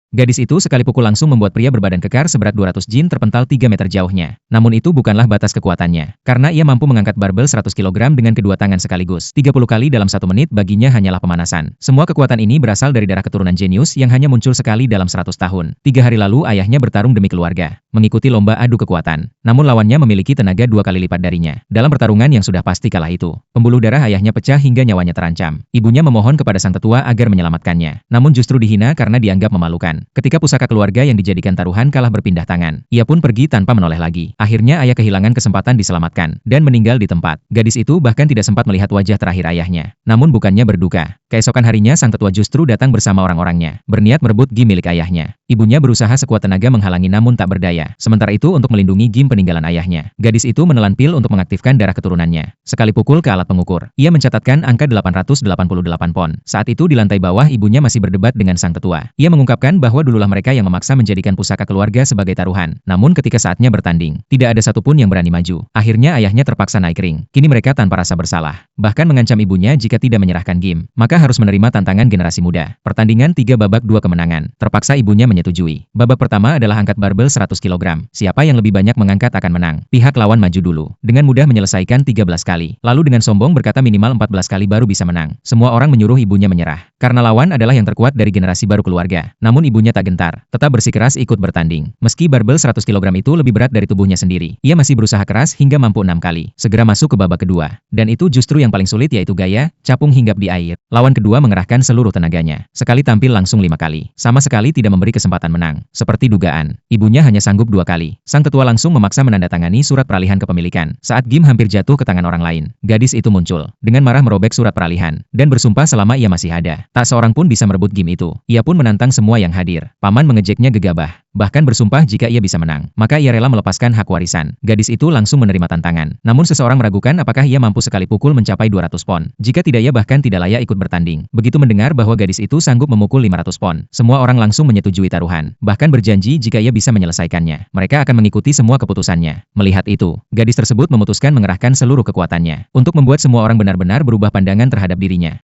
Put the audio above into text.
Gadis itu sekali pukul langsung membuat pria berbadan kekar seberat 200 jin terpental 3 meter jauhnya. Namun itu bukanlah batas kekuatannya, karena ia mampu mengangkat barbel 100 kg dengan kedua tangan sekaligus. 30 kali dalam 1 menit baginya hanyalah pemanasan. Semua kekuatan ini berasal dari darah keturunan jenius yang hanya muncul sekali dalam 100 tahun. 3 hari lalu ayahnya bertarung demi keluarga, mengikuti lomba adu kekuatan. Namun lawannya memiliki tenaga 2 kali lipat darinya. Dalam pertarungan yang sudah pasti kalah itu, pembuluh darah ayahnya pecah hingga nyawanya terancam. Ibunya memohon kepada sang tetua agar menyelamatkannya, namun justru dihina karena dianggap memalukan. Ketika pusaka keluarga yang dijadikan taruhan kalah berpindah tangan, ia pun pergi tanpa menoleh lagi. Akhirnya ayah kehilangan kesempatan diselamatkan dan meninggal di tempat. Gadis itu bahkan tidak sempat melihat wajah terakhir ayahnya. Namun bukannya berduka, keesokan harinya sang tetua justru datang bersama orang-orangnya, berniat merebut Gim milik ayahnya. Ibunya berusaha sekuat tenaga menghalangi namun tak berdaya. Sementara itu untuk melindungi Gim peninggalan ayahnya, gadis itu menelan pil untuk mengaktifkan darah keturunannya. Sekali pukul ke alat pengukur, ia mencatatkan angka 888 pon. Saat itu di lantai bawah ibunya masih berdebat dengan sang tetua. Ia mengungkapkan bahwa dululah mereka yang memaksa menjadikan pusaka keluarga sebagai taruhan. Namun ketika saatnya bertanding, tidak ada satupun yang berani maju. Akhirnya ayahnya terpaksa naik ring. Kini mereka tanpa rasa bersalah, bahkan mengancam ibunya jika tidak menyerahkan Gim, maka harus menerima tantangan generasi muda. Pertandingan 3 babak 2 kemenangan. Terpaksa ibunya menyetujui. Babak pertama adalah angkat barbel 100 kg. Siapa yang lebih banyak mengangkat akan menang. Pihak lawan maju dulu. Dengan mudah menyelesaikan 13 kali. Lalu dengan sombong berkata minimal 14 kali baru bisa menang. Semua orang menyuruh ibunya menyerah, karena lawan adalah yang terkuat dari generasi baru keluarga. Namun ibunya tak gentar, tetap bersikeras ikut bertanding. Meski barbel 100 kg itu lebih berat dari tubuhnya sendiri, ia masih berusaha keras hingga mampu 6 kali. Segera masuk ke babak kedua. Dan itu justru yang paling sulit, yaitu gaya capung hinggap di air. Lawan kedua mengerahkan seluruh tenaganya. Sekali tampil langsung 5 kali. Sama sekali tidak memberi kesempatan menang. Seperti dugaan, ibunya hanya sanggup 2 kali. Sang tetua langsung memaksa menandatangani surat peralihan kepemilikan. Saat Gim hampir jatuh ke tangan orang lain, gadis itu muncul. Dengan marah merobek surat peralihan, dan bersumpah selama ia masih ada, tak seorang pun bisa merebut Gim itu. Ia pun menantang semua yang hadir. Paman mengejeknya gegabah, bahkan bersumpah jika ia bisa menang, maka ia rela melepaskan hak warisan. Gadis itu langsung menerima tantangan. Namun seseorang meragukan apakah ia mampu sekali pukul mencapai 200 pon. Jika tidak, ia bahkan tidak layak ikut bertanding. Begitu mendengar bahwa gadis itu sanggup memukul 500 pon, semua orang langsung menyetujui taruhan, bahkan berjanji jika ia bisa menyelesaikannya, mereka akan mengikuti semua keputusannya. Melihat itu, gadis tersebut memutuskan mengerahkan seluruh kekuatannya untuk membuat semua orang benar-benar berubah pandangan terhadap dirinya.